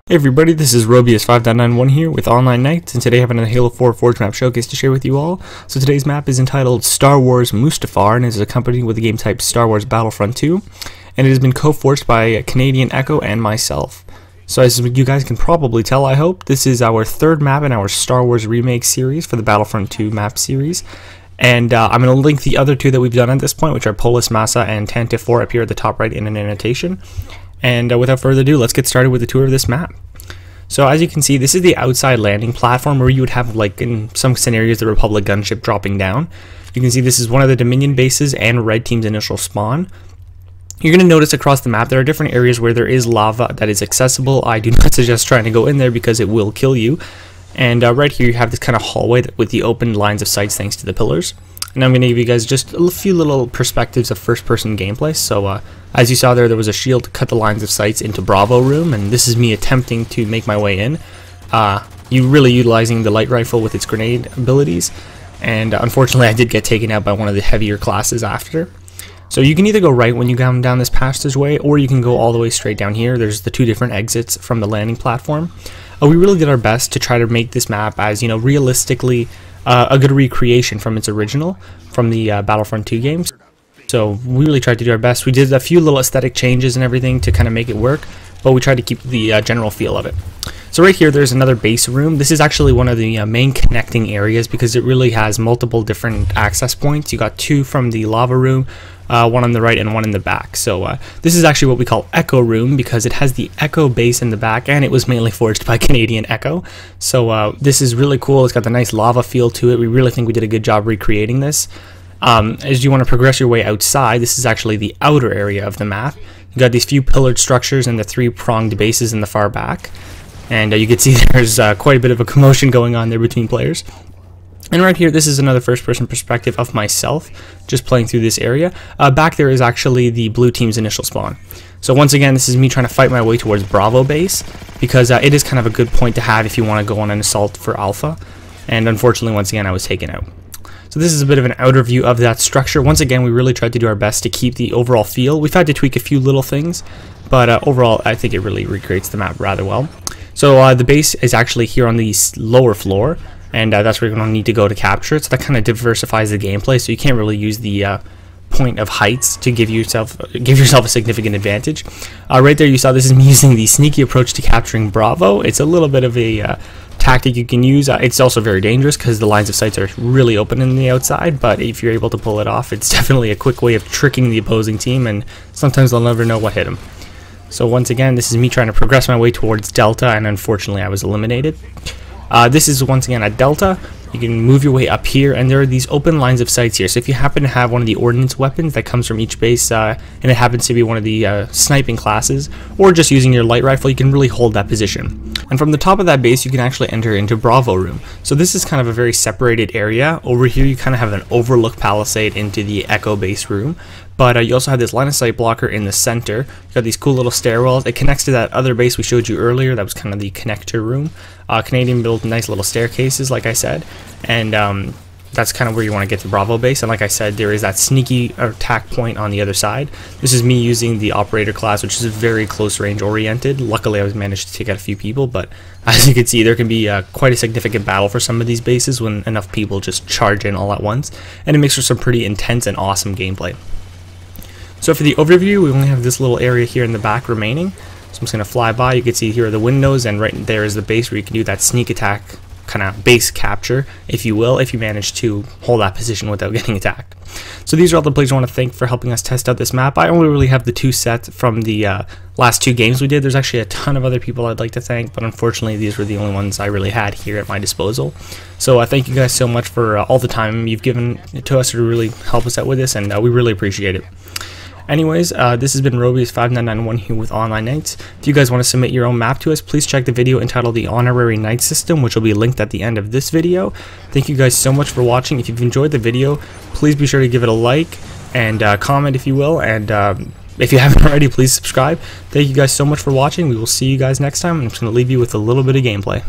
Hey everybody, this is Robius5991 here with Online Nights, and today I have another Halo 4 Forge map showcase to share with you all. So today's map is entitled Star Wars Mustafar, and is accompanied with the game type Star Wars Battlefront 2, and it has been co-forged by Canadian Echo and myself. So as you guys can probably tell, I hope, this is our third map in our Star Wars remake series for the Battlefront 2 map series. And I'm going to link the other two that we've done at this point, which are Polis Massa and Tantive up here at the top right in an annotation. And without further ado, let's get started with the tour of this map. So as you can see, this is the outside landing platform where you would have, like in some scenarios, the Republic gunship dropping down. You can see this is one of the Dominion bases and Red Team's initial spawn. You're going to notice across the map there are different areas where there is lava that is accessible. I do not suggest trying to go in there because it will kill you. And right here you have this kind of hallway with the open lines of sights thanks to the pillars. And I'm going to give you guys just a few little perspectives of first-person gameplay. So as you saw there was a shield to cut the lines of sights into Bravo room, and this is me attempting to make my way in. You really utilizing the light rifle with its grenade abilities, and unfortunately I did get taken out by one of the heavier classes after. So you can either go right when you come down this passageway, or you can go all the way straight down here. There's the two different exits from the landing platform. We really did our best to try to make this map as, realistically a good recreation from its original, from the Battlefront 2 games. So we really tried to do our best. We did a few little aesthetic changes and everything to kind of make it work, but we tried to keep the general feel of it. So right here there's another base room. This is actually one of the main connecting areas because it really has multiple different access points. You got two from the lava room, one on the right and one in the back. So this is actually what we call Echo Room because it has the Echo base in the back, and it was mainly forged by Canadian Echo. So this is really cool. It's got the nice lava feel to it. We really think we did a good job recreating this. As you want to progress your way outside, this is actually the outer area of the map. You got these few pillared structures and the three-pronged bases in the far back. And you can see there's quite a bit of a commotion going on there between players. And right here, this is another first-person perspective of myself, just playing through this area. Back there is actually the blue team's initial spawn. So once again, this is me trying to fight my way towards Bravo base, because it is kind of a good point to have if you want to go on an assault for Alpha. And unfortunately, once again, I was taken out. So this is a bit of an outer view of that structure. Once again, we really tried to do our best to keep the overall feel. We've had to tweak a few little things, but overall, I think it really recreates the map rather well. So the base is actually here on the lower floor, and that's where you're going to need to go to capture it. So that kind of diversifies the gameplay, so you can't really use the point of heights to give yourself a significant advantage. Right there you saw this is me using the sneaky approach to capturing Bravo. It's a little bit of a tactic you can use. It's also very dangerous because the lines of sights are really open in the outside, but if you're able to pull it off, it's definitely a quick way of tricking the opposing team, and sometimes they'll never know what hit them. So once again, this is me trying to progress my way towards Delta, and unfortunately I was eliminated. This is once again at Delta. You can move your way up here, and there are these open lines of sights here. So if you happen to have one of the ordnance weapons that comes from each base, and it happens to be one of the sniping classes, or just using your light rifle, you can really hold that position. And from the top of that base, you can actually enter into Bravo room. So this is kind of a very separated area. Over here, you kind of have an overlook palisade into the Echo base room. But you also have this line of sight blocker in the center. You got these cool little stairwells. It connects to that other base we showed you earlier. That was kind of the connector room. Canadian built nice little staircases, like I said. And that's kind of where you want to get to Bravo base. And like I said, there is that sneaky attack point on the other side. This is me using the operator class, which is very close range oriented. Luckily, I was managed to take out a few people. But as you can see, there can be quite a significant battle for some of these bases when enough people just charge in all at once. And it makes for some pretty intense and awesome gameplay. So for the overview, we only have this little area here in the back remaining. So I'm just going to fly by. You can see here are the windows, and right there is the base where you can do that sneak attack kind of base capture, if you will, if you manage to hold that position without getting attacked. So these are all the players I want to thank for helping us test out this map. I only really have the two sets from the last two games we did. There's actually a ton of other people I'd like to thank, but unfortunately these were the only ones I really had here at my disposal. So thank you guys so much for all the time you've given to us to really help us out with this, and we really appreciate it. Anyways, this has been Robius5991 here with Online Nights. If you guys want to submit your own map to us, please check the video entitled The Honorary Knight System, which will be linked at the end of this video. Thank you guys so much for watching. If you've enjoyed the video, please be sure to give it a like and comment if you will. And if you haven't already, please subscribe. Thank you guys so much for watching. We will see you guys next time. I'm just going to leave you with a little bit of gameplay.